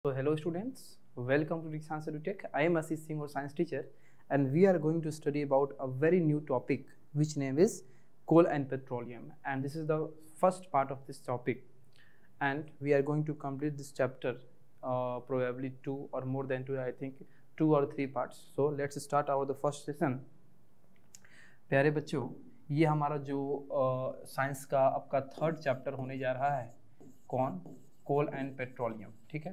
So hello students, welcome to Dixon Tech. I am Ashish Singh, your science teacher, and we are going to study about a very new topic which name is coal and petroleum, and this is the first part of this topic, and we are going to complete this chapter probably two or more than two, I think 2 or 3 parts. So let's start our the first session. प्यारे बच्चों, ये हमारा जो science का आपका third chapter होने जा रहा है, कौन? कोल एंड पेट्रोलियम. ठीक है.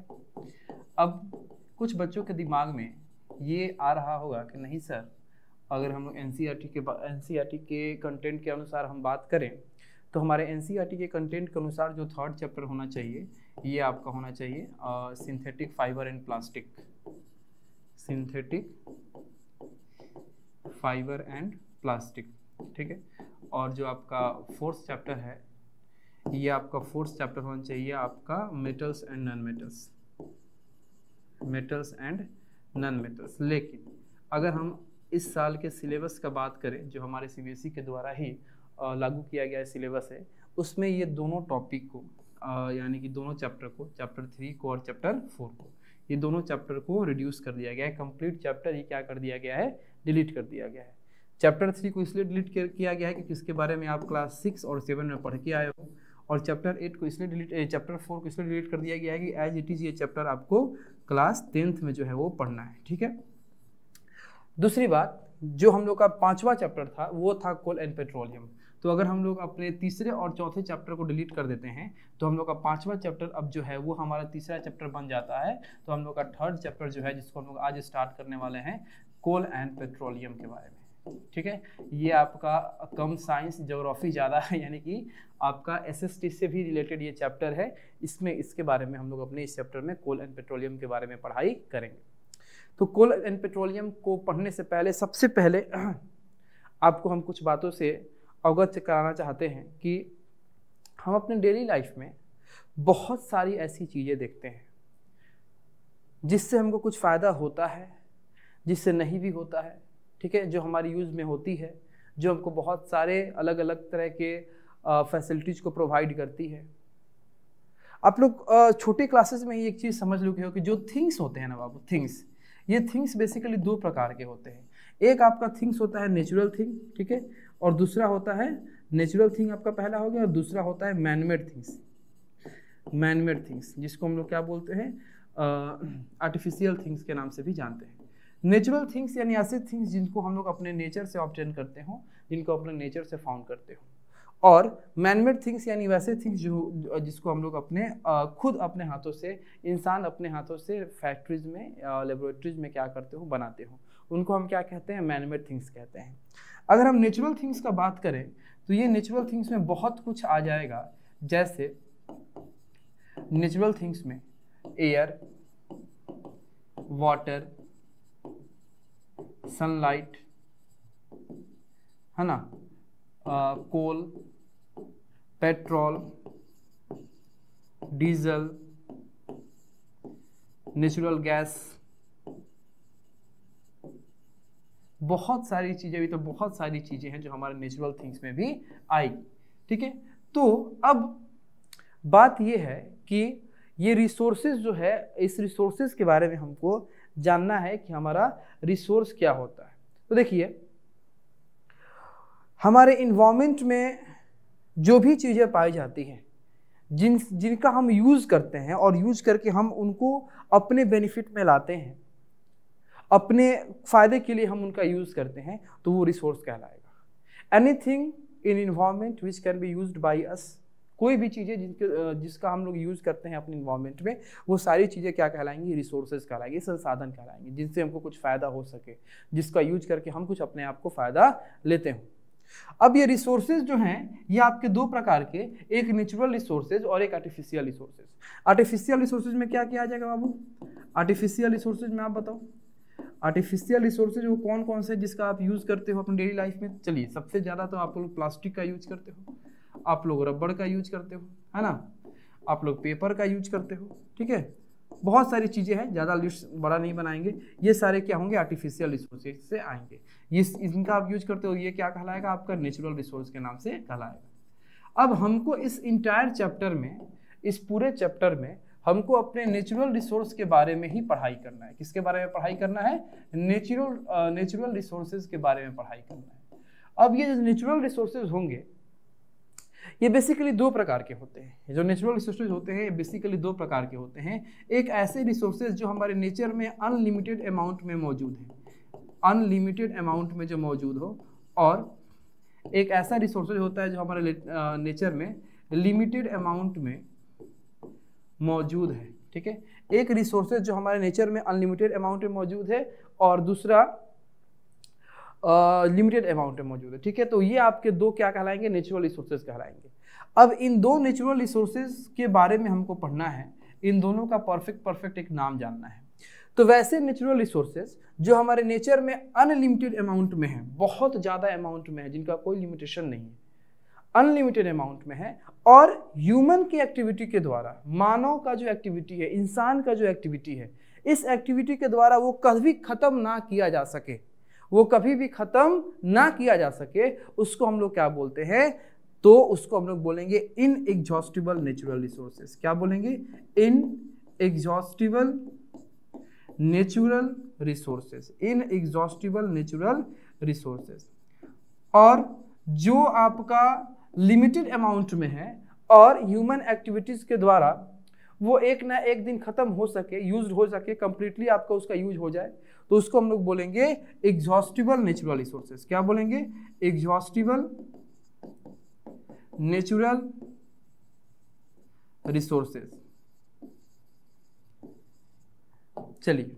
अब कुछ बच्चों के दिमाग में ये आ रहा होगा कि नहीं सर, अगर हम लोग एनसीईआरटी के कंटेंट के अनुसार हम बात करें तो हमारे एनसीईआरटी के कंटेंट के अनुसार जो थर्ड चैप्टर होना चाहिए ये आपका होना चाहिए synthetic fibre and plastic. Synthetic fibre and plastic. ठीक है. और जो आपका फोर्थ चैप्टर है ये आपका फोर्थ चैप्टर होना चाहिए आपका metals and non metals. Metals and non metals. लेकिन अगर हम इस साल के सिलेबस का बात करें जो हमारे सीबीएसई के द्वारा ही लागू किया गया सिलेबस है, उसमें ये दोनों टॉपिक को यानी कि दोनों चैप्टर को, चैप्टर 3 को और चैप्टर 4 को, ये दोनों चैप्टर को रिड्यूस कर दिया गया है. कंप्लीट चैप्टर ये क्या कर दिया गया है, डिलीट कर दिया गया है. चैप्टर 3 को इसलिए डिलीट किया गया है कि किसके बारे में आप क्लास 6 और 7 में पढ़ के आए हो, और चैप्टर 8 को इसलिए चैप्टर 4 को इसलिए डिलीट कर दिया गया है कि एज इट इज़ ये चैप्टर आपको क्लास 10th में जो है वो पढ़ना है. ठीक है. दूसरी बात, जो हम लोग का 5वां चैप्टर था वो था कोल एंड पेट्रोलियम. तो अगर हम लोग अपने तीसरे और चौथे चैप्टर को डिलीट कर देते हैं तो हम लोग का 5वां चैप्टर अब जो है वो हमारा तीसरा चैप्टर बन जाता है. तो हम लोग का थर्ड चैप्टर जो है जिसको हम लोग आज स्टार्ट करने वाले हैं कोल एंड पेट्रोलियम के बारे में. ठीक है. ये आपका कम साइंस ज्योग्राफी ज़्यादा है, यानी कि आपका एसएसटी से भी रिलेटेड ये चैप्टर है. इसमें इसके बारे में हम लोग अपने इस चैप्टर में कोल एंड पेट्रोलियम के बारे में पढ़ाई करेंगे. तो कोल एंड पेट्रोलियम को पढ़ने से पहले सबसे पहले आपको हम कुछ बातों से अवगत कराना चाहते हैं कि हम अपने डेली लाइफ में बहुत सारी ऐसी चीज़ें देखते हैं जिससे हमको कुछ फ़ायदा होता है, जिससे नहीं भी होता है. ठीक है. जो हमारी यूज़ में होती है, जो हमको बहुत सारे अलग अलग तरह के फैसिलिटीज़ को प्रोवाइड करती है. आप लोग छोटे क्लासेस में ही एक चीज़ समझ लो कि जो थिंग्स होते हैं ना बाबू, थिंग्स, ये थिंग्स बेसिकली 2 प्रकार के होते हैं. एक आपका थिंग्स होता है नेचुरल थिंग. ठीक है. और दूसरा होता है नेचुरल थिंग आपका पहला हो गया, और दूसरा होता है मैनमेड थिंग्स. मैनमेड थिंग्स जिसको हम लोग क्या बोलते हैं, आर्टिफिशियल थिंग्स के नाम से भी जानते हैं. नेचुरल थिंग्स यानी ऐसे थिंग्स जिनको हम लोग अपने नेचर से ऑब्टेन करते हो, जिनको अपने नेचर से फाउंड करते हो. और मैनमेड थिंग्स यानी वैसे थिंग्स जो जिसको हम लोग अपने खुद अपने हाथों से, इंसान अपने हाथों से फैक्ट्रीज में, लेबोरेटरीज में क्या करते हो, बनाते हो, उनको हम क्या कहते हैं, मैनमेड थिंग्स कहते हैं. अगर हम नेचुरल थिंग्स का बात करें तो ये नेचुरल थिंग्स में बहुत कुछ आ जाएगा. जैसे नेचुरल थिंग्स में एयर, वाटर, सनलाइट, है ना, कोल, पेट्रोल, डीजल, नेचुरल गैस, बहुत सारी चीज़ें भी, तो बहुत सारी चीज़ें हैं जो हमारे नेचुरल थिंग्स में भी आएगी. ठीक है. तो अब बात ये है कि ये रिसोर्सेज जो है, इस रिसोर्सेज के बारे में हमको जानना है कि हमारा रिसोर्स क्या होता है. तो देखिए, हमारे इन्वायरमेंट में जो भी चीज़ें पाई जाती हैं, जिनका हम यूज़ करते हैं और यूज करके हम उनको अपने बेनिफिट में लाते हैं, अपने फ़ायदे के लिए हम उनका यूज़ करते हैं, तो वो रिसोर्स कहलाएगा. Anything in environment which can be used by us, कोई भी चीज़ें जिसका हम लोग यूज़ करते हैं अपने इन्वायरमेंट में, वो सारी चीज़ें क्या कहलाएंगी, रिसोर्सेज कहलाएंगी, संसाधन कहलाएंगे, जिनसे हमको कुछ फ़ायदा हो सके, जिसका यूज करके हम कुछ अपने आप को फ़ायदा लेते हों. अब ये रिसोर्सेज जो हैं ये आपके 2 प्रकार के, एक नेचुरल रिसोर्सेज और एक आर्टिफिशियल रिसोर्सेज. आर्टिफिशियल रिसोर्सेज में क्या किया जाएगा बाबू? आर्टिफिशियल रिसोर्सेज में आप बताओ, आर्टिफिशियल रिसोर्सेज वो कौन कौन से जिसका आप यूज़ करते हो अपने डेली लाइफ में? चलिए, सबसे ज़्यादा तो आप लोग प्लास्टिक का यूज करते हो, आप लोग रबड़ का यूज करते हो, है ना, आप लोग पेपर का यूज करते हो. ठीक है. बहुत सारी चीज़ें हैं, ज़्यादा लिस्ट बड़ा नहीं बनाएंगे. ये सारे क्या होंगे, आर्टिफिशियल रिसोर्सेज से आएंगे. ये इनका आप यूज करते हो, ये क्या कहलाएगा, आपका नेचुरल रिसोर्स के नाम से कहलाएगा. अब हमको इस इंटायर चैप्टर में, इस पूरे चैप्टर में हमको अपने नेचुरल रिसोर्स के बारे में ही पढ़ाई करना है। किसके बारे में पढ़ाई करना है? नेचुरल रिसोर्सेज के बारे में पढ़ाई करना है। अब ये जो नेचुरल रिसोर्सेज होंगे ये बेसिकली दो प्रकार के होते हैं। जो नेचुरल रिसोर्सेज होते हैं ये बेसिकली दो प्रकार के होते हैं। एक ऐसे रिसोर्सेज जो हमारे नेचर में अनलिमिटेड अमाउंट में मौजूद है, अनलिमिटेड अमाउंट में जो मौजूद हो, और एक ऐसा रिसोर्सेज होता है जो हमारे नेचर में लिमिटेड अमाउंट में मौजूद है। ठीक है, एक रिसोर्सेज जो हमारे नेचर में अनलिमिटेड अमाउंट में मौजूद है और दूसरा लिमिटेड अमाउंट में मौजूद है। ठीक है, तो ये आपके दो क्या कहलाएंगे? नेचुरल रिसोर्सेज कहलाएंगे। अब इन दो नेचुरल रिसोर्सेज के बारे में हमको पढ़ना है, इन दोनों का परफेक्ट एक नाम जानना है। तो वैसे नेचुरल रिसोर्सेज जो हमारे नेचर में अनलिमिटेड अमाउंट में है, बहुत ज़्यादा अमाउंट में है, जिनका कोई लिमिटेशन नहीं है, अनलिमिटेड अमाउंट में है, और ह्यूमन की एक्टिविटी के द्वारा, मानव का जो एक्टिविटी है, इंसान का जो एक्टिविटी है, इस एक्टिविटी के द्वारा वो कभी खत्म ना किया जा सके, वो कभी भी खत्म ना किया जा सके, उसको हम लोग क्या बोलते हैं? तो उसको हम लोग बोलेंगे इनएग्जॉस्टिबल नेचुरल रिसोर्सेज। क्या बोलेंगे? Inexhaustible natural resources, inexhaustible natural resources. और जो आपका लिमिटेड अमाउंट में है और ह्यूमन एक्टिविटीज के द्वारा वो एक ना एक दिन खत्म हो सके, यूज हो सके, कंप्लीटली आपका उसका यूज हो जाए, तो उसको हम लोग बोलेंगे एग्जॉस्टिबल नेचुरल रिसोर्सेज। क्या बोलेंगे? Exhaustible natural resources. चलिए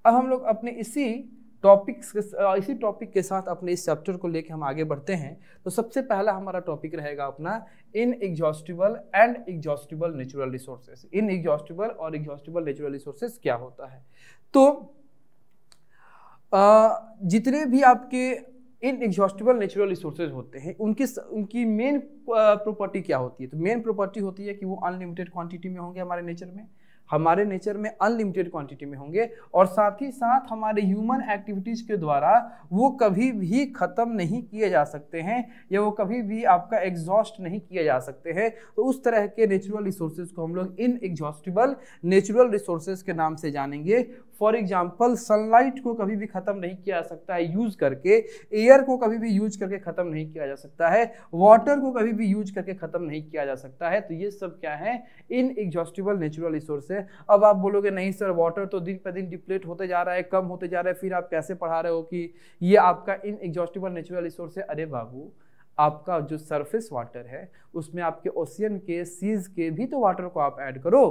अब हम लोग अपने इसी टॉपिक के साथ अपने इस चैप्टर को लेके हम आगे बढ़ते हैं। तो सबसे पहला हमारा टॉपिक रहेगा अपना inexhaustible and exhaustible natural resources. Inexhaustible और एग्जॉस्टिबल नेचुरल रिसोर्सेज क्या होता है? तो जितने भी आपके इनएग्जॉस्टिबल नेचुरल रिसोर्सेज होते हैं उनकी मेन प्रॉपर्टी क्या होती है? तो मेन प्रॉपर्टी होती है कि वो अनलिमिटेड क्वांटिटी में होंगे, हमारे नेचर में अनलिमिटेड क्वांटिटी में होंगे, और साथ ही साथ हमारे ह्यूमन एक्टिविटीज के द्वारा वो कभी भी खत्म नहीं किए जा सकते हैं, या वो कभी भी आपका एग्जॉस्ट नहीं किए जा सकते हैं। तो उस तरह के नेचुरल रिसोर्सेज को हम लोग इनएग्जॉस्टिबल नेचुरल रिसोर्सेज के नाम से जानेंगे। फॉर एग्जाम्पल, सनलाइट को कभी भी खत्म नहीं किया जा सकता है यूज करके, एयर को कभी भी यूज करके खत्म नहीं किया जा सकता है, वाटर को कभी भी यूज करके खत्म नहीं किया जा सकता है। तो ये सब क्या है? इनएग्जॉस्टिबल नेचुरल रिसोर्स है। अब आप बोलोगे नहीं सर, वाटर तो दिन पर दिन डिप्लेट होते जा रहा है, कम होते जा रहा है, फिर आप कैसे पढ़ा रहे हो कि ये आपका इनएग्जॉस्टिबल नेचुरल रिसोर्स है? अरे बाबू, आपका जो सरफेस वाटर है उसमें आपके ओशियन के, सीज के भी तो वाटर को आप ऐड करो,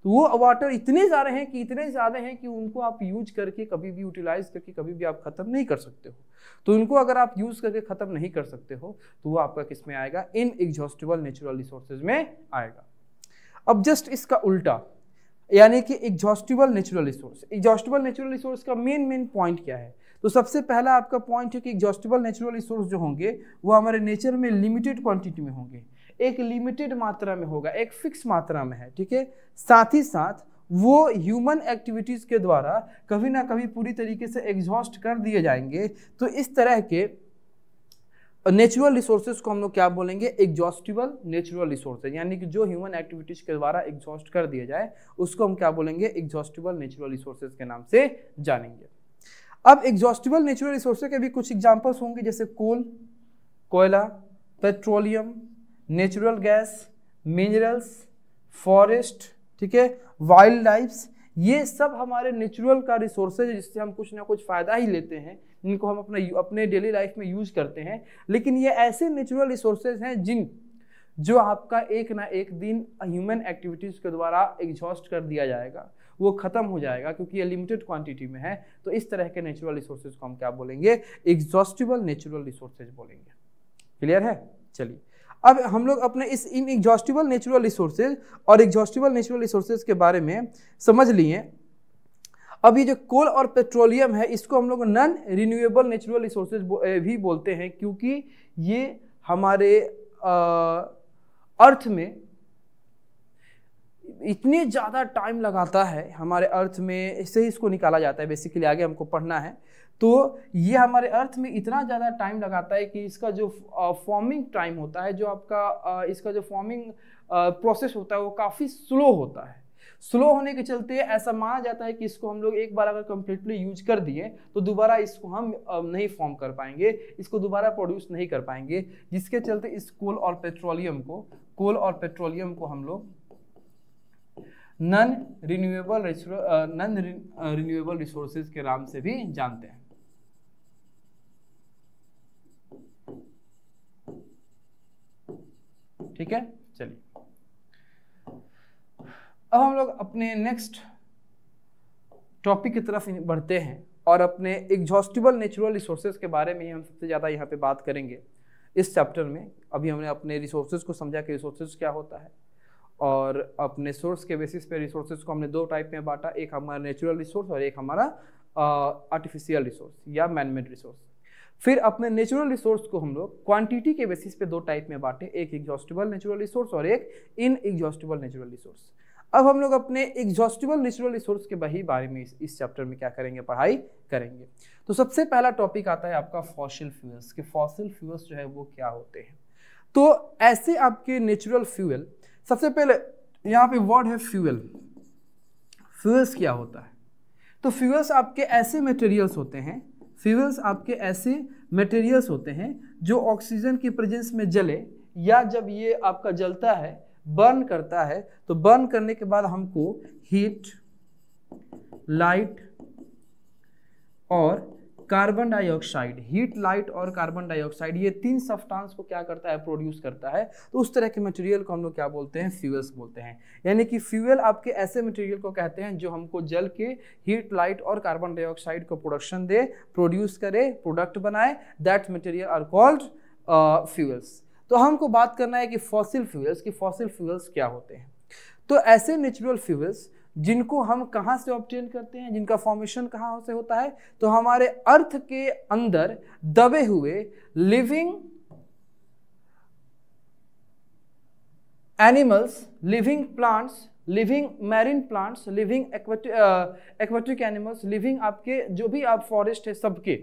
तो वो वाटर इतने ज़्यादा हैं कि उनको आप यूज करके कभी भी यूटिलाइज करके कभी भी आप खत्म नहीं कर सकते हो। तो उनको अगर आप यूज करके खत्म नहीं कर सकते हो तो वो आपका किस में आएगा? इनएग्जॉस्टिबल नेचुरल रिसोर्सेज में आएगा। अब जस्ट इसका उल्टा, यानी कि exhaustible natural resource. Exhaustible natural resource का मेन पॉइंट क्या है? तो सबसे पहला आपका पॉइंट है कि एग्जॉस्टिबल नेचुरल रिसोर्स जो होंगे वो हमारे नेचर में लिमिटेड क्वांटिटी में होंगे, एक लिमिटेड मात्रा में होगा, एक फिक्स मात्रा में है। ठीक है, साथ ही साथ वो ह्यूमन एक्टिविटीज के द्वारा कभी ना कभी पूरी तरीके से एग्जॉस्ट कर दिए जाएंगे। तो इस तरह के नेचुरल रिसोर्सेज को हम लोग क्या बोलेंगे? एग्जॉस्टिबल नेचुरल रिसोर्सेज, यानी कि जो ह्यूमन एक्टिविटीज के द्वारा एग्जॉस्ट कर दिया जाए उसको हम क्या बोलेंगे? एग्जॉस्टिबल नेचुरल रिसोर्सेज के नाम से जानेंगे। अब एग्जॉस्टिबल नेचुरल रिसोर्सेज के भी कुछ एग्जांपल्स होंगे, जैसे कोल, कोयला, petroleum, natural gas, minerals, forest, ठीक है, वाइल्ड लाइफ्स। ये सब हमारे नेचुरल का रिसोर्सेज है जिससे हम कुछ ना कुछ फ़ायदा ही लेते हैं, इनको हम अपने डेली लाइफ में यूज करते हैं। लेकिन ये ऐसे नेचुरल रिसोर्सेज हैं जो आपका एक ना एक दिन ह्यूमन एक्टिविटीज़ के द्वारा एग्जॉस्ट कर दिया जाएगा, वो ख़त्म हो जाएगा, क्योंकि ये लिमिटेड क्वांटिटी में है। तो इस तरह के नेचुरल रिसोर्सेज को हम क्या बोलेंगे? एग्जॉस्टिबल नेचुरल रिसोर्सेज बोलेंगे। क्लियर है? चलिए अब हम लोग अपने इस इनएग्जॉस्टिबल नेचुरल रिसोर्सेज और एग्जॉस्टिबल नेचुरल रिसोर्सेज के बारे में समझ लिए। अब ये जो कोल और पेट्रोलियम है इसको हम लोग नॉन रिन्यूएबल नेचुरल रिसोर्सेज भी बोलते हैं, क्योंकि ये हमारे अर्थ में इतने ज़्यादा टाइम लगाता है, हमारे अर्थ में इससे ही इसको निकाला जाता है, बेसिकली आगे हमको पढ़ना है। तो ये हमारे अर्थ में इतना ज़्यादा टाइम लगाता है कि इसका जो फॉर्मिंग टाइम होता है, जो आपका इसका जो फॉर्मिंग प्रोसेस होता है वो काफ़ी स्लो होता है। स्लो होने के चलते ऐसा माना जाता है कि इसको हम लोग एक बार अगर कंप्लीटली यूज कर दिए तो दोबारा इसको हम नहीं फॉर्म कर पाएंगे, इसको दोबारा प्रोड्यूस नहीं कर पाएंगे, जिसके चलते इस कोल और पेट्रोलियम को हम लोग नॉन रिन्यूएबल रिसोर्सेज के नाम से भी जानते हैं। ठीक है, चलिए अब हम लोग अपने नेक्स्ट टॉपिक की तरफ बढ़ते हैं और अपने एग्जॉस्टिबल नेचुरल रिसोर्सेज के बारे में हम सबसे ज़्यादा यहाँ पे बात करेंगे इस चैप्टर में। अभी हमने अपने रिसोर्सेज को समझा कि रिसोर्सेज क्या होता है, और अपने सोर्स के बेसिस पे रिसोर्सेज को हमने दो टाइप में बांटा, एक हमारा नेचुरल रिसोर्स और एक हमारा आर्टिफिशियल रिसोर्स या मैनमेड रिसोर्स। फिर अपने नेचुरल रिसोर्स को हम लोग क्वांटिटी के बेसिस पे दो टाइप में बांटे, एक एग्जॉस्टिबल नेचुरल रिसोर्स और एक इनएग्जॉस्टिबल नेचुरल रिसोर्स। अब हम लोग अपने एग्जॉस्टिबल नेचुरल रिसोर्स के बारे में इस चैप्टर में क्या करेंगे, पढ़ाई करेंगे। तो सबसे पहला टॉपिक आता है आपका फॉसिल फ्यूल्स, कि फॉसिल फ्यूल्स जो है वो क्या होते हैं। तो ऐसे आपके नेचुरल फ्यूल, सबसे पहले यहाँ पे वर्ड है फ्यूल। फ्यूल्स क्या होता है? तो फ्यूल्स आपके ऐसे मटेरियल्स होते हैं जो ऑक्सीजन की प्रेजेंस में जले, या जब ये आपका जलता है, बर्न करता है, तो बर्न करने के बाद हमको हीट, लाइट और कार्बन डाइऑक्साइड, हीट, लाइट और कार्बन डाइऑक्साइड, ये तीन सब्सटेंस को क्या करता है, प्रोड्यूस करता है। तो उस तरह के मटेरियल को हम लोग क्या बोलते हैं, फ्यूल्स बोलते हैं। यानी कि फ्यूल आपके ऐसे मटेरियल को कहते हैं जो हमको जल के हीट, लाइट और कार्बन डाइऑक्साइड को प्रोडक्शन दे, प्रोड्यूस करे, प्रोडक्ट बनाए, that material are called fuels. तो हमको बात करना है कि फॉसिल फ्यूल्स क्या होते हैं। तो ऐसे नेचुरल फ्यूल्स जिनको हम कहाँ से ऑब्टेन करते हैं, जिनका फॉर्मेशन कहाँ से होता है, तो हमारे अर्थ के अंदर दबे हुए living animals, living plants, living marine plants, living aquatic animals, living आपके जो भी आप फॉरेस्ट है सबके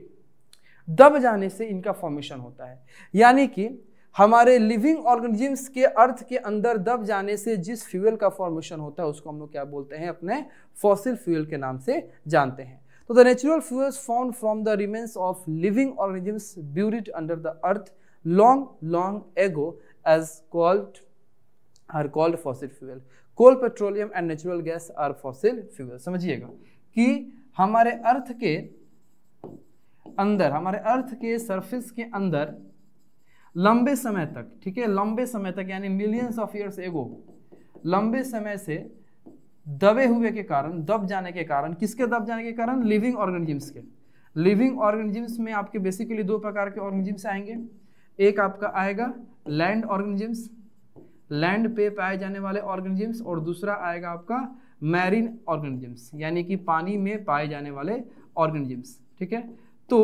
दब जाने से इनका फॉर्मेशन होता है। यानी कि हमारे लिविंग ऑर्गेनिजम्स के अर्थ के अंदर दब जाने से जिस फ्यूल का फॉर्मेशन होता है उसको हम लोग क्या बोलते हैं, अपने फॉसिल फ्यूल के नाम से जानते हैं। तो the natural fuels found from the remains of living organisms buried under the earth long ago are called fossil fuel. Coal, petroleum and natural gas are fossil fuel. समझिएगा कि हमारे अर्थ के सरफेस के अंदर लंबे समय तक, ठीक है, लंबे समय तक यानी मिलियंस ऑफ ईयर्स एगो, लंबे समय से दबे हुए के कारण, दब जाने के कारण, किसके दब जाने के कारण, लिविंग ऑर्गेनिजम्स के। लिविंग ऑर्गेनिजम्स में आपके बेसिकली दो प्रकार के ऑर्गेनिजम्स आएंगे। एक आपका आएगा लैंड ऑर्गेनिजम्स, लैंड पे पाए जाने वाले ऑर्गेनिजम्स, और दूसरा आएगा आपका मैरीन ऑर्गेनिजम्स, यानी कि पानी में पाए जाने वाले ऑर्गेनिजम्स। ठीक है, तो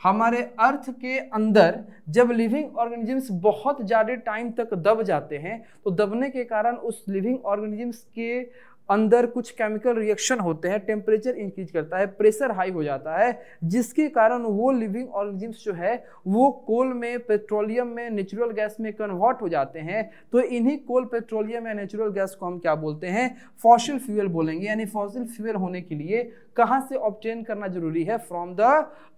हमारे अर्थ के अंदर जब लिविंग ऑर्गेनिजम्स बहुत ज़्यादा टाइम तक दब जाते हैं, तो दबने के कारण उस लिविंग ऑर्गेनिजम्स के अंदर कुछ केमिकल रिएक्शन होते हैं, टेम्परेचर इंक्रीज करता है, प्रेशर हाई हो जाता है, जिसके कारण वो लिविंग ऑर्गेनिजम्स जो है वो कोल में, पेट्रोलियम में, नेचुरल गैस में कन्वर्ट हो जाते हैं। तो इन्हीं कोल, पेट्रोलियम या नेचुरल गैस को हम क्या बोलते हैं, फॉसिल फ्यूल बोलेंगे। यानी फॉसिल फ्यूल होने के लिए कहाँ से ऑब्टेन करना जरूरी है, फ्रॉम द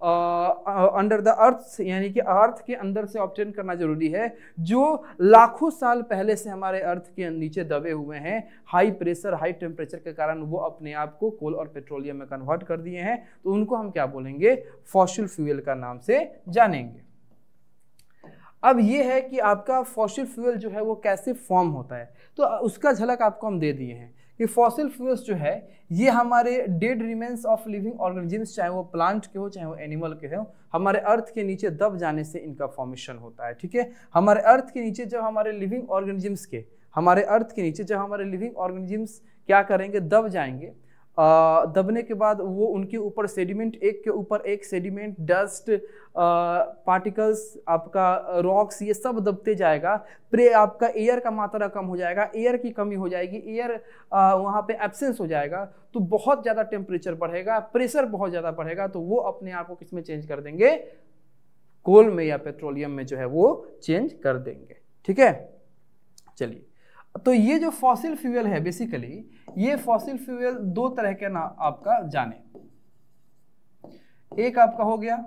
अंडर द अर्थ, यानी कि अर्थ के अंदर से ऑब्टेन करना जरूरी है, जो लाखों साल पहले से हमारे अर्थ के नीचे दबे हुए हैं। हाई प्रेशर, हाई टेम्परेचर के कारण वो अपने आप को कोल और पेट्रोलियम में कन्वर्ट कर दिए हैं, तो उनको हम क्या बोलेंगे, फॉसिल फ्यूल का नाम से जानेंगे। अब ये है कि आपका फॉसिल फ्यूल जो है वो कैसे फॉर्म होता है, तो उसका झलक आपको हम दे दिए हैं कि फॉसिल फ्यूल्स जो है ये हमारे dead remains of living organisms, चाहे वो प्लांट के हो चाहे वो एनिमल के हो, हमारे अर्थ के नीचे दब जाने से इनका फॉर्मेशन होता है। ठीक है, हमारे अर्थ के नीचे जब हमारे लिविंग ऑर्गेनिजम्स के, हमारे अर्थ के नीचे जब हमारे लिविंग ऑर्गेनिजम्स क्या करेंगे, दब जाएंगे, दबने के बाद वो उनके ऊपर सेडिमेंट, एक के ऊपर एक सेडिमेंट, डस्ट, पार्टिकल्स, आपका रॉक्स, ये सब दबते जाएगा। आपका एयर का मात्रा कम हो जाएगा, एयर की कमी हो जाएगी, एयर वहाँ पे एब्सेंस हो जाएगा, तो बहुत ज़्यादा टेम्परेचर बढ़ेगा, प्रेशर बहुत ज़्यादा बढ़ेगा, तो वो अपने आप को किस में चेंज कर देंगे, कोल में या पेट्रोलियम में जो है वो चेंज कर देंगे। ठीक है, चलिए तो ये जो फॉसिल फ्यूल है बेसिकली, ये फॉसिल फ्यूल दो तरह के ना आपका जाने, एक आपका हो गया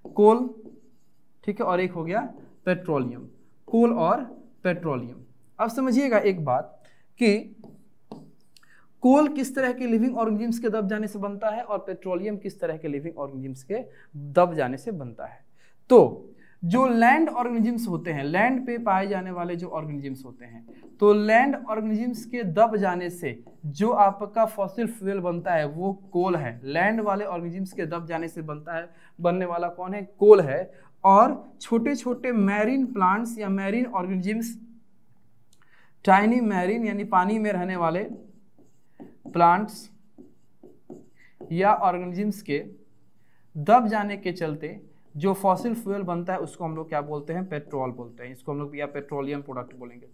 कोल, ठीक है, और एक हो गया पेट्रोलियम, कोल और पेट्रोलियम। अब समझिएगा एक बात कि कोल किस तरह के लिविंग ऑर्गेनिजम्स के दब जाने से बनता है और पेट्रोलियम किस तरह के लिविंग ऑर्गेनिजम्स के दब जाने से बनता है। तो जो लैंड ऑर्गेनिजम्स होते हैं, लैंड पे पाए जाने वाले जो ऑर्गेनिजम्स होते हैं, तो लैंड ऑर्गेनिजम्स के दब जाने से जो आपका फॉसिल फ्यूल बनता है वो कोल है। लैंड वाले ऑर्गेनिजम्स के दब जाने से बनता है, बनने वाला कौन है? कोल है। और छोटे छोटे मैरीन प्लांट्स या मैरीन ऑर्गेनिजम्स, टाइनी मैरीन यानी पानी में रहने वाले प्लांट्स या ऑर्गेनिजम्स के दब जाने के चलते जो फॉसिल फ्यूल बनता है उसको हम लोग क्या बोलते हैं? पेट्रोल बोलते हैं। इसको हम लोग या पेट्रोलियम प्रोडक्ट बोलेंगे।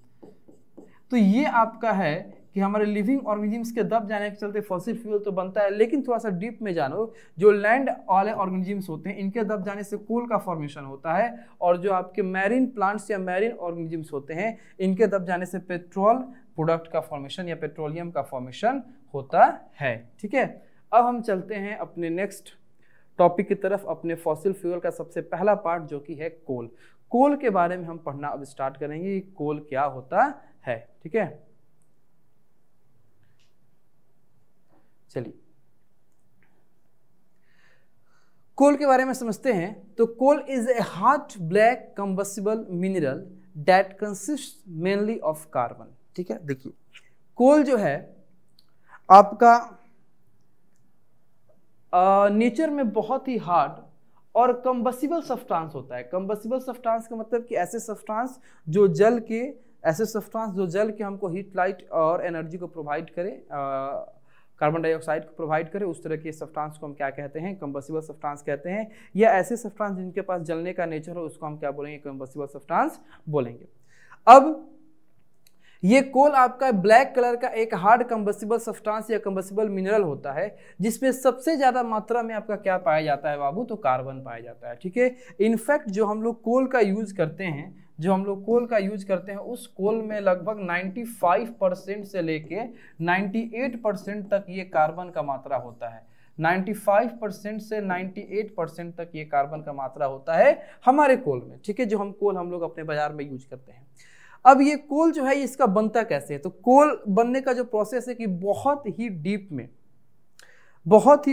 तो ये आपका है कि हमारे लिविंग ऑर्गेनिजम्स के दब जाने के चलते फॉसिल फ्यूल तो बनता है, लेकिन थोड़ा सा डीप में जानो, जो लैंड वाले ऑर्गेनिजम्स होते हैं इनके दब जाने से कोल का फॉर्मेशन होता है, और जो आपके मैरीन प्लांट्स या मैरीन ऑर्गेनिजम्स होते हैं इनके दब जाने से पेट्रोल प्रोडक्ट का फॉर्मेशन या पेट्रोलियम का फॉर्मेशन होता है। ठीक है, अब हम चलते हैं अपने नेक्स्ट टॉपिक की तरफ, अपने फॉसिल फ्यूल का सबसे पहला पार्ट जो कि है कोल। कोल के बारे में हम पढ़ना अब स्टार्ट करेंगे, कोल क्या होता है। ठीक है, चलिए कोल के बारे में समझते हैं। तो coal is a hard black combustible mineral that consist mainly of carbon. ठीक है, देखिए कोल जो है आपका नेचर में बहुत ही हार्ड और कंबस्टिबल सब्सटेंस होता है। कंबस्टिबल सब्सटेंस का मतलब कि ऐसे सब्सटेंस जो जल के, ऐसे सब्सटेंस जो जल के हमको हीट, लाइट और एनर्जी को प्रोवाइड करे, कार्बन डाइऑक्साइड को प्रोवाइड करे, उस तरह के सब्सटेंस को हम क्या कहते हैं? कंबस्टिबल सब्सटेंस कहते हैं। या ऐसे सब्सटेंस जिनके पास जलने का नेचर हो उसको हम क्या बोलेंगे? कंबस्टिबल सब्सटेंस बोलेंगे। अब ये कोल आपका ब्लैक कलर का एक हार्ड कंबस्टिबल सब्सटेंस या कंबस्टिबल मिनरल होता है, जिसमें सबसे ज्यादा मात्रा में आपका क्या पाया जाता है बाबू? तो कार्बन पाया जाता है। ठीक है, इनफैक्ट जो हम लोग कोल का यूज करते हैं, उस कोल में लगभग 95% से लेके 98% तक ये कार्बन का मात्रा होता है। 95% से 98% तक ये कार्बन का मात्रा होता है हमारे कोल में। ठीक है, जो हम कोल हम लोग अपने बाजार में यूज करते हैं। अब ये कोल जो है इसका बनता कैसे है? तो कोल बनने का जो प्रोसेस है कि बहुत ही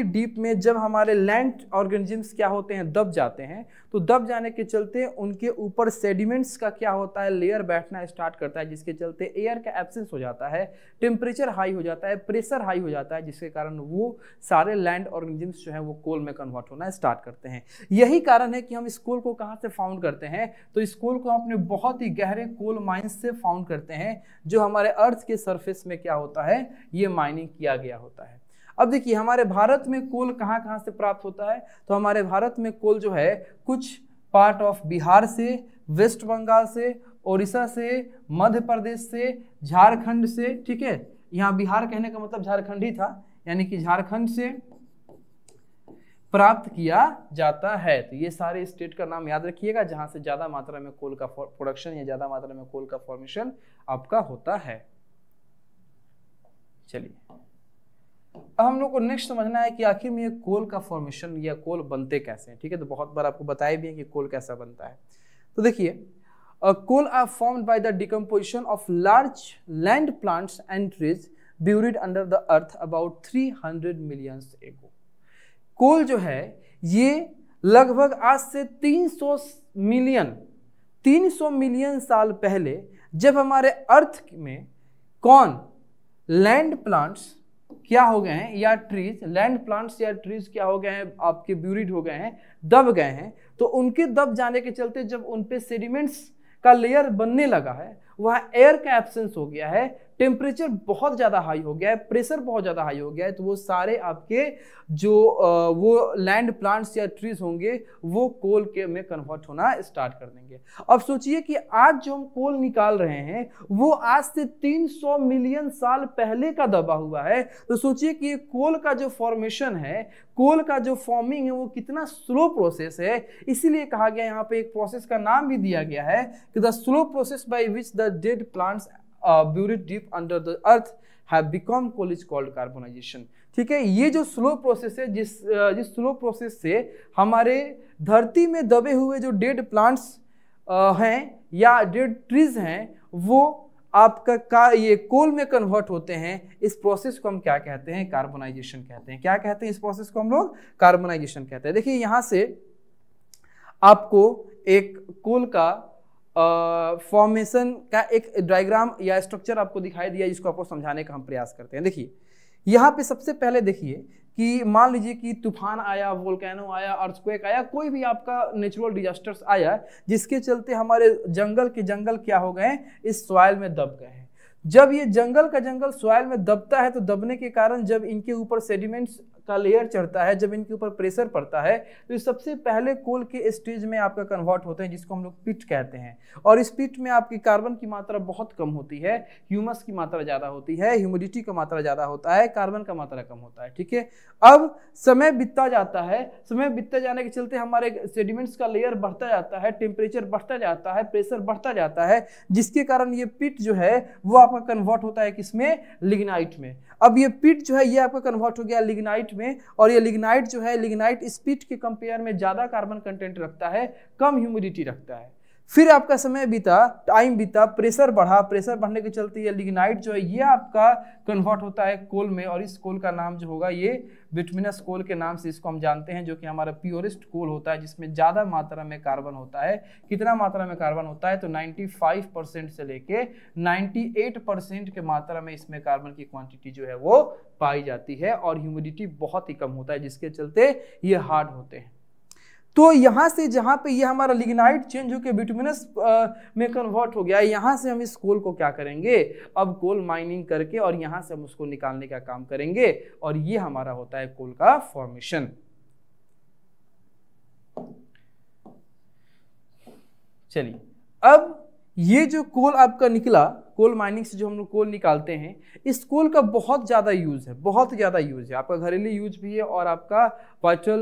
डीप में जब हमारे लैंड ऑर्गेनिजम्स क्या होते हैं? दब जाते हैं। तो दब जाने के चलते उनके ऊपर सेडिमेंट्स का क्या होता है? लेयर बैठना स्टार्ट करता है, जिसके चलते एयर का एब्सेंस हो जाता है, टेम्परेचर हाई हो जाता है, प्रेशर हाई हो जाता है, जिसके कारण वो सारे लैंड ऑर्गेनिजम्स जो है वो कोल में कन्वर्ट होना स्टार्ट करते हैं। यही कारण है कि हम इस कोल को कहाँ से फाउंड करते हैं? तो इस कोल को अपने बहुत ही गहरे कोल माइंस से फाउंड करते हैं, जो हमारे अर्थ के सरफेस में क्या होता है? ये माइनिंग किया गया होता है। अब देखिए हमारे भारत में कोल कहाँ से प्राप्त होता है? तो हमारे भारत में कोल जो है कुछ पार्ट ऑफ बिहार से, वेस्ट बंगाल से, उड़ीसा से, मध्य प्रदेश से, झारखंड से। ठीक है, यहाँ बिहार कहने का मतलब झारखंड ही था, यानी कि झारखंड से प्राप्त किया जाता है। तो ये सारे स्टेट का नाम याद रखिएगा जहां से ज्यादा मात्रा में कोल का प्रोडक्शन या ज्यादा मात्रा में कोल का फॉर्मेशन आपका होता है। चलिए अब हम लोग को नेक्स्ट समझना है कि आखिर में ये कोल का फॉर्मेशन या कोल बनते कैसे हैं। ठीक है, तो बहुत बार आपको बताया भी है कि कोल कैसा बनता है। तो देखिए coal are formed by the decomposition of large land plants and trees buried under the earth about 300 million ago. Coal जो है ये लगभग आज से 300 मिलियन साल पहले जब हमारे अर्थ में कौन? लैंड प्लांट्स क्या हो गए हैं या ट्रीज, लैंड प्लांट्स या ट्रीज क्या हो गए हैं? आपके ब्यूरिड हो गए हैं, दब गए हैं। तो उनके दब जाने के चलते जब उन पे सेडिमेंट्स का लेयर बनने लगा है, वहाँ एयर का एब्सेंस हो गया है, टेम्परेचर बहुत ज़्यादा हाई हो गया है, प्रेशर बहुत ज़्यादा हाई हो गया है, तो वो सारे आपके जो वो लैंड प्लांट्स या ट्रीज होंगे वो कोल के में कन्वर्ट होना स्टार्ट कर देंगे। अब सोचिए कि आज जो हम कोल निकाल रहे हैं वो आज से 300 मिलियन साल पहले का दबा हुआ है। तो सोचिए कि कोल का जो फॉर्मेशन है, कोल का जो फॉर्मिंग है वो कितना स्लो प्रोसेस है। इसीलिए कहा गया, यहाँ पे एक प्रोसेस का नाम भी दिया गया है कि the slow process by which the dead plants buried deep under the earth have become coal is called carbonization। ठीक है, ये जो स्लो प्रोसेस है, जिस स्लो प्रोसेस से हमारे धरती में दबे हुए जो डेड प्लांट्स हैं या डेड ट्रीज हैं वो आपका ये कोल में कन्वर्ट होते हैं। इस प्रोसेस को हम क्या कहते हैं? कार्बोनाइजेशन कहते हैं। क्या कहते हैं इस प्रोसेस को? हम लोग कार्बोनाइजेशन कहते हैं। देखिए यहाँ से आपको एक कोल का फॉर्मेशन का एक डायग्राम या स्ट्रक्चर आपको दिखाई दिया, जिसको आपको समझाने का हम प्रयास करते हैं। देखिए यहाँ पे सबसे पहले देखिए कि मान लीजिए कि तूफान आया, वोल्केनो आया, अर्थक्वेक आया, कोई भी आपका नेचुरल डिजास्टर्स आया, जिसके चलते हमारे जंगल के जंगल क्या हो गए? इस सॉइल में दब गए हैं। जब ये जंगल का जंगल सॉइल में दबता है तो दबने के कारण जब इनके ऊपर सेडिमेंट्स का लेयर चढ़ता है, जब इनके ऊपर प्रेशर पड़ता है, तो ये सबसे पहले कोल के स्टेज में आपका कन्वर्ट होते हैं, जिसको हम लोग पिट कहते हैं। और इस पिट में आपकी कार्बन की मात्रा बहुत कम होती है, ह्यूमस की मात्रा ज़्यादा होती है, ह्यूमिडिटी का मात्रा ज़्यादा होता है, कार्बन का मात्रा कम होता है। ठीक है, अब समय बीतता जाता है, समय बीतते जाने के चलते हमारे सेडिमेंट्स का लेयर बढ़ता जाता है, टेम्परेचर बढ़ता जाता है, प्रेशर बढ़ता जाता है, जिसके कारण ये पिट जो है वो आपका कन्वर्ट होता है किसमें? लिग्नाइट में। अब ये पिट जो है ये आपका कन्वर्ट हो गया लिग्नाइट में, और ये लिग्नाइट जो है, लिग्नाइट इस पिट के कंपेयर में ज्यादा कार्बन कंटेंट रखता है, कम ह्यूमिडिटी रखता है। फिर आपका समय बीता, टाइम बीता, प्रेशर बढ़ा, प्रेशर बढ़ने के चलते ये लिग्नाइट जो है ये आपका कन्वर्ट होता है कोल में, और इस कोल का नाम जो होगा ये बिटुमिनस कोल के नाम से इसको हम जानते हैं, जो कि हमारा प्योरेस्ट कोल होता है, जिसमें ज़्यादा मात्रा में कार्बन होता है। कितना मात्रा में कार्बन होता है? तो 95% से लेके 98% के मात्रा में इसमें कार्बन की क्वांटिटी जो है वो पाई जाती है, और ह्यूमिडिटी बहुत ही कम होता है, जिसके चलते ये हार्ड होते हैं। तो यहाँ से जहाँ पे ये हमारा लिग्नाइट चेंज होकर बिटुमिनस में कन्वर्ट हो गया, यहाँ से हम इस कोल को क्या करेंगे? अब कोल माइनिंग करके और यहाँ से हम उसको निकालने का काम करेंगे, और ये हमारा होता है कोल का फॉर्मेशन। चलिए, अब ये जो कोल आपका निकला, कोल माइनिंग से जो हम लोग कोल निकालते हैं, इस कोल का बहुत ज़्यादा यूज़ है, बहुत ज़्यादा यूज़ है। आपका घरेलू यूज भी है, और आपका वर्चुअल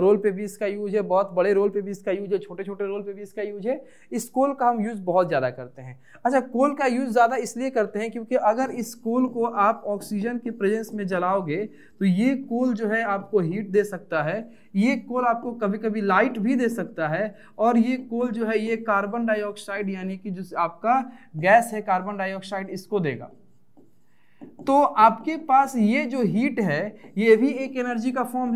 रोल पे भी इसका यूज है, बहुत बड़े रोल पे भी इसका यूज है, छोटे छोटे रोल पे भी इसका यूज है। इस कोल का हम यूज़ बहुत ज़्यादा करते हैं। अच्छा, कोल का यूज़ ज़्यादा इसलिए करते हैं क्योंकि अगर इस कोल को आप ऑक्सीजन के प्रेजेंस में जलाओगे तो ये कोल जो है आपको हीट दे सकता है, ये कोल आपको कभी कभी लाइट भी दे सकता है, और ये कोल जो है ये कार्बन डाइऑक्साइड यानी कि जो आपका गैस है कार्बन डाइऑक्साइड इसको देगा। तो आपके पास ये जो हीट है ये भी एक एनर्जी का फॉर्म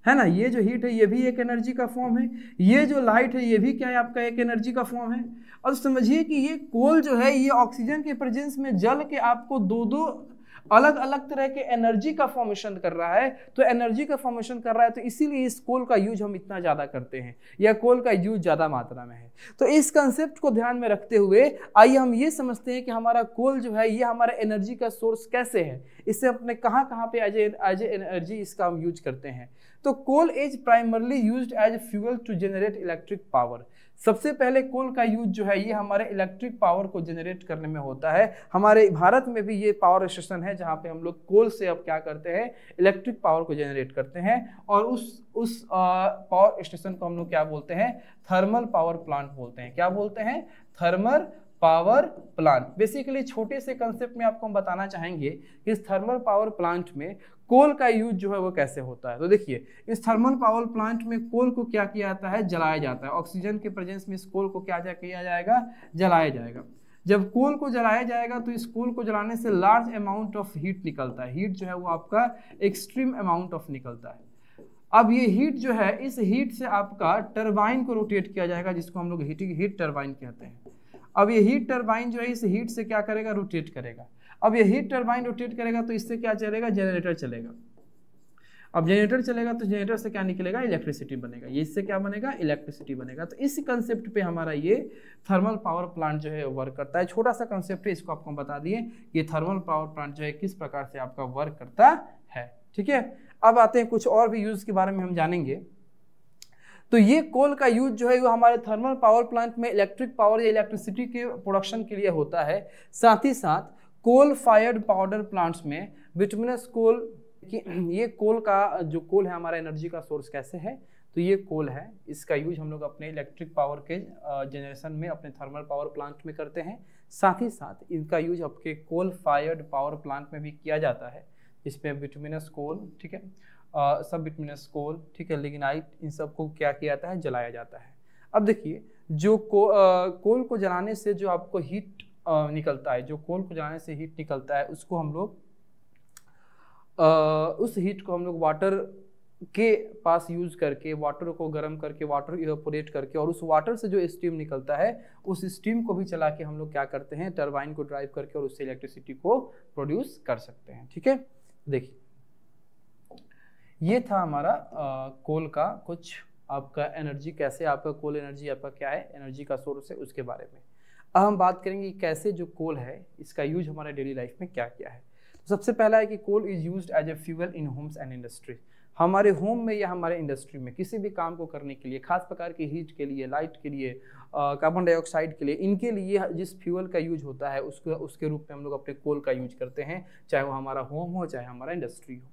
है ना? ये जो हीट है ये भी एक एनर्जी का फॉर्म है, ये जो लाइट है ये भी क्या है? आपका एक एनर्जी का फॉर्म है। और समझिए कि ये कोल जो है ये ऑक्सीजन के प्रेजेंस में जल के आपको दो अलग अलग तरह के एनर्जी का फॉर्मेशन कर रहा है। तो एनर्जी का फॉर्मेशन कर रहा है, तो इसीलिए इस कोल का यूज हम इतना ज़्यादा करते हैं, या कोल का यूज ज़्यादा मात्रा में है। तो इस कंसेप्ट को ध्यान में रखते हुए आइए हम ये समझते हैं कि हमारा कोल जो है ये हमारा एनर्जी का सोर्स कैसे है, इससे अपने कहाँ पे एज ए एनर्जी इसका हम यूज करते हैं। तो coal is primarily used as fuel to generate electric power. सबसे पहले कोल का यूज जो है ये हमारे इलेक्ट्रिक पावर को जनरेट करने में होता है। हमारे भारत में भी ये पावर स्टेशन है जहाँ पे हम लोग कोल से अब क्या करते हैं? इलेक्ट्रिक पावर को जनरेट करते हैं, और उस पावर स्टेशन को हम लोग क्या बोलते हैं? थर्मल पावर प्लांट बोलते हैं। क्या बोलते हैं? Thermal power plant. बेसिकली छोटे से कंसेप्ट में आपको हम बताना चाहेंगे कि इस थर्मल पावर प्लांट में कोल का यूज जो है वो कैसे होता है। तो देखिए, इस थर्मल पावर प्लांट में कोल को क्या किया जाता है? जलाया जाता है। ऑक्सीजन के प्रेजेंस में इस कोल को क्या किया जाएगा? जलाया जाएगा। जब कोल को जलाया जाएगा तो इस कोल को जलाने से लार्ज अमाउंट ऑफ हीट निकलता है। हीट जो है वो आपका एक्सट्रीम अमाउंट ऑफ निकलता है। अब ये हीट जो है, इस हीट से आपका टरबाइन को रोटेट किया जाएगा, जिसको हम लोग हीट टरबाइन कहते हैं। अब ये हीट टरबाइन जो है इस हीट से क्या करेगा? रोटेट करेगा। अब ये हीट टरबाइन रोटेट करेगा तो इससे क्या चलेगा? जनरेटर चलेगा। अब जनरेटर चलेगा तो जनरेटर से क्या निकलेगा, इलेक्ट्रिसिटी बनेगा, ये इससे क्या बनेगा, इलेक्ट्रिसिटी बनेगा। तो इस कंसेप्ट पे हमारा ये थर्मल पावर प्लांट जो है वर्क करता है। छोटा सा कंसेप्ट है, इसको आपको बता दिए, ये थर्मल पावर प्लांट जो है किस प्रकार से आपका वर्क करता है। ठीक है, अब आते हैं कुछ और भी यूज के बारे में हम जानेंगे। तो ये कोल का यूज जो है वो हमारे थर्मल पावर प्लांट में इलेक्ट्रिक पावर या इलेक्ट्रिसिटी के प्रोडक्शन के लिए होता है। साथ ही साथ कोल फायर्ड पाउडर प्लांट्स में बिटुमिनस कोल, ये कोल का जो कोल है हमारा एनर्जी का सोर्स कैसे है, तो ये कोल है, इसका यूज हम लोग अपने इलेक्ट्रिक पावर के जनरेशन में अपने थर्मल पावर प्लांट में करते हैं। साथ ही साथ इनका यूज आपके कोल फायर्ड पावर प्लांट में भी किया जाता है, इसमें बिटुमिनस कोल, ठीक है, सब बिटुमिनस कोल, ठीक है, लिग्नाइट, इन सबको क्या किया जाता है, जलाया जाता है। अब देखिए जो कोल को जलाने से जो आपको हीट निकलता है, जो कोल को जलाने से हीट निकलता है, उसको हम लोग उस हीट को हम लोग वाटर के पास यूज करके, वाटर को गर्म करके, वाटर इवेपोरेट करके, और उस वाटर से जो स्टीम निकलता है उस स्टीम को भी चला के हम लोग क्या करते हैं, टरबाइन को ड्राइव करके और उससे इलेक्ट्रिसिटी को प्रोड्यूस कर सकते हैं। ठीक है, देखिए ये था हमारा कोल का कुछ आपका एनर्जी, कैसे आपका कोल एनर्जी आपका क्या है, एनर्जी का सोर्स है, उसके बारे में। अब हम बात करेंगे कैसे जो कोल है इसका यूज हमारे डेली लाइफ में क्या क्या है। तो सबसे पहला है कि coal is used as a fuel in homes and industry. हमारे होम में या हमारे इंडस्ट्री में किसी भी काम को करने के लिए, खास प्रकार की हीट के लिए, लाइट के लिए, कार्बन डाइऑक्साइड के लिए, इनके लिए जिस फ्यूल का यूज होता है उसके रूप में हम लोग अपने कोल का यूज करते हैं, चाहे वो हमारा होम हो चाहे हमारा इंडस्ट्री हो।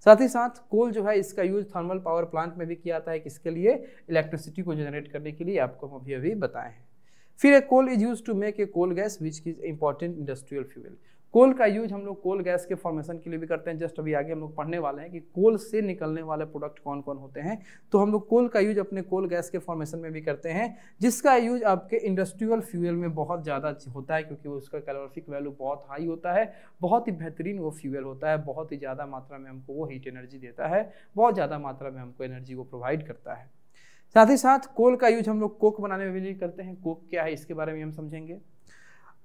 साथ ही साथ कोल जो है इसका यूज थर्मल पावर प्लांट में भी किया जाता है, किसके लिए, इलेक्ट्रिसिटी को जनरेट करने के लिए, आपको हम अभी बताए हैं। फिर coal is use to make a coal gas which is important industrial fuel. Coal का यूज हम लोग कोल गैस के फॉर्मेशन के लिए भी करते हैं। जस्ट अभी आगे हम लोग पढ़ने वाले हैं कि कोल से निकलने वाले प्रोडक्ट कौन कौन होते हैं, तो हम लोग कोल का यूज अपने कोल गैस के फॉर्मेशन में भी करते हैं, जिसका यूज आपके इंडस्ट्रियल फ्यूल में बहुत ज़्यादा होता है, क्योंकि उसका कैलोरीफिक वैल्यू बहुत हाई होता है, बहुत ही बेहतरीन वो फ्यूल होता है, बहुत ही ज़्यादा मात्रा में हमको वो हीट एनर्जी देता है, बहुत ज़्यादा मात्रा में हमको एनर्जी वो प्रोवाइड करता है। साथ ही साथ कोल का यूज हम लोग कोक बनाने में भी करते हैं। कोक क्या है इसके बारे में हम समझेंगे।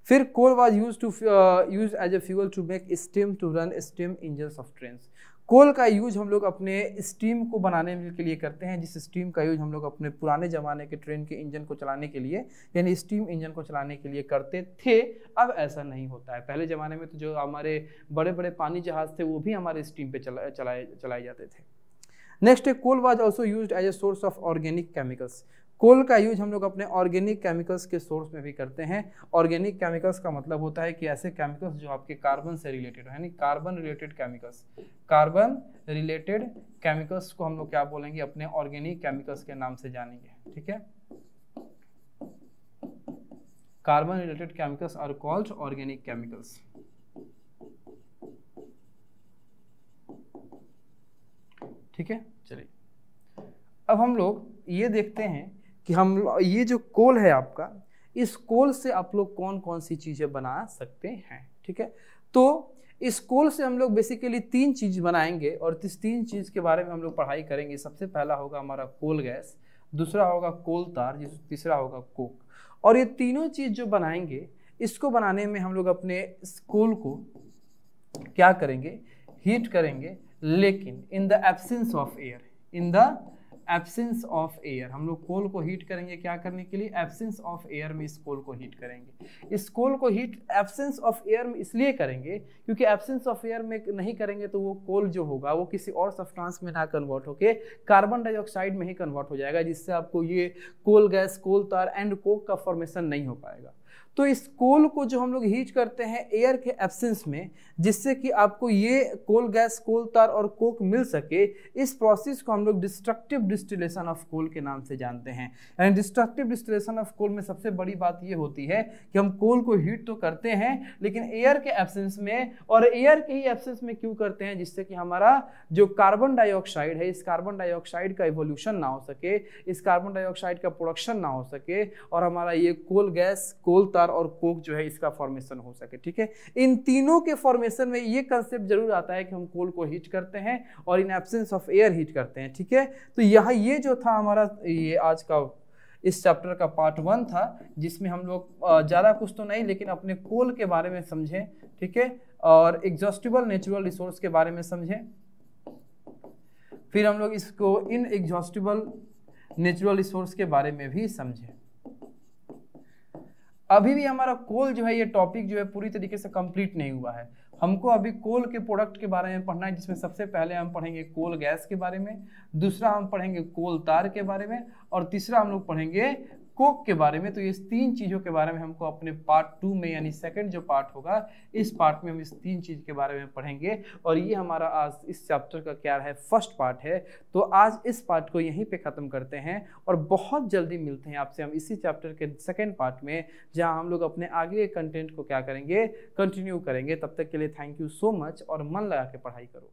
फिर coal was use as a fuel to make steam to run steam engines of trains. Coal का यूज हम लोग अपने स्टीम को बनाने के लिए करते हैं, जिस स्टीम का यूज हम लोग अपने पुराने ज़माने के ट्रेन के इंजन को चलाने के लिए, यानी स्टीम इंजन को चलाने के लिए करते थे। अब ऐसा नहीं होता है। पहले ज़माने में तो जो हमारे बड़े बड़े पानी जहाज़ थे वो भी हमारे स्टीम पे चलाए जाते थे। नेक्स्ट है coal was also used as a source of organic chemicals. Coal का यूज हम लोग अपने ऑर्गेनिक केमिकल्स के सोर्स में भी करते हैं। ऑर्गेनिक केमिकल्स का मतलब होता है कि ऐसे केमिकल्स जो आपके कार्बन से रिलेटेड हो, यानी carbon related chemicals. Carbon related chemicals को हम लोग क्या बोलेंगे, अपने ऑर्गेनिक केमिकल्स के नाम से जानेंगे। ठीक है, carbon related chemicals are called organic chemicals. ठीक है, चलिए अब हम लोग ये देखते हैं कि हम ये जो कोल है आपका, इस कोल से आप लोग कौन कौन सी चीज़ें बना सकते हैं। ठीक है, तो इस कोल से हम लोग बेसिकली 3 चीज़ बनाएंगे, और इस 3 चीज़ के बारे में हम लोग पढ़ाई करेंगे। सबसे पहला होगा हमारा कोल गैस, दूसरा होगा कोल तार, तीसरा होगा कोक। और ये तीनों चीज़ जो बनाएंगे, इसको बनाने में हम लोग अपने कोल को क्या करेंगे, हीट करेंगे, लेकिन in the absence of air, in the absence of air हम लोग कोल को हीट करेंगे। क्या करने के लिए, एब्सेंस ऑफ एयर में इस कोल को हीट करेंगे। इस कोल को हीट एब्सेंस ऑफ एयर में इसलिए करेंगे क्योंकि एब्सेंस ऑफ एयर में नहीं करेंगे तो वो कोल जो होगा वो किसी और सब्सटेंस में ना कन्वर्ट होके कार्बन डाइऑक्साइड में ही कन्वर्ट हो जाएगा, जिससे आपको ये कोल गैस, कोल तार एंड कोक का फॉर्मेशन नहीं हो पाएगा। तो इस कोल को जो हम लोग हीट करते हैं एयर के एब्सेंस में, जिससे कि आपको ये कोल गैस, कोल तार और कोक मिल सके, इस प्रोसेस को हम लोग डिस्ट्रक्टिव डिस्टिलेशन ऑफ कोल के नाम से जानते हैं। And destructive distillation of coal में सबसे बड़ी बात ये होती है कि हम कोल को हीट तो करते हैं लेकिन एयर के एब्सेंस में, और एयर के ही एब्सेंस में क्यों करते हैं, जिससे कि हमारा जो कार्बन डाइऑक्साइड है, इस कार्बन डाइऑक्साइड का इवोल्यूशन ना हो सके, इस कार्बन डाइऑक्साइड का प्रोडक्शन ना हो सके, और हमारा ये कोल गैस, कोल तार और कोक जो है इसका फॉर्मेशन हो सके। ठीक है, इन तीनों के फॉर्मेशन में ये कंसेप्ट जरूर आता है कि हम कोल को हीट करते हैं और in absence of air heat करते हैं। ठीक है, तो यहाँ ये जो था हमारा ये आज का इस चैप्टर का पार्ट 1 था, जिसमें हम लोग ज़्यादा कुछ तो नहीं लेकिन अपने कोल के बारे में समझें। ठीक है, और एग्जॉस्टिबल नेचुरल रिसोर्स के बारे में समझें। फिर हम लोग इसको इनएग्जॉस्टिबल नेचुरल रिसोर्स के बारे में भी समझे। अभी भी हमारा कोल जो है, ये टॉपिक जो है पूरी तरीके से कंप्लीट नहीं हुआ है। हमको अभी कोल के प्रोडक्ट के बारे में पढ़ना है, जिसमें सबसे पहले हम पढ़ेंगे कोल गैस के बारे में, दूसरा हम पढ़ेंगे कोल तार के बारे में, और तीसरा हम लोग पढ़ेंगे कोक के बारे में। तो ये 3 चीज़ों के बारे में हमको अपने पार्ट 2 में, यानी सेकंड जो पार्ट होगा, इस पार्ट में हम इस 3 चीज़ के बारे में पढ़ेंगे। और ये हमारा आज इस चैप्टर का क्या है, फर्स्ट पार्ट है। तो आज इस पार्ट को यहीं पे ख़त्म करते हैं और बहुत जल्दी मिलते हैं आपसे हम इसी चैप्टर के सेकंड पार्ट में, जहाँ हम लोग अपने आगे कंटेंट को क्या करेंगे, कंटिन्यू करेंगे। तब तक के लिए थैंक यू सो मच और मन लगा के पढ़ाई करो।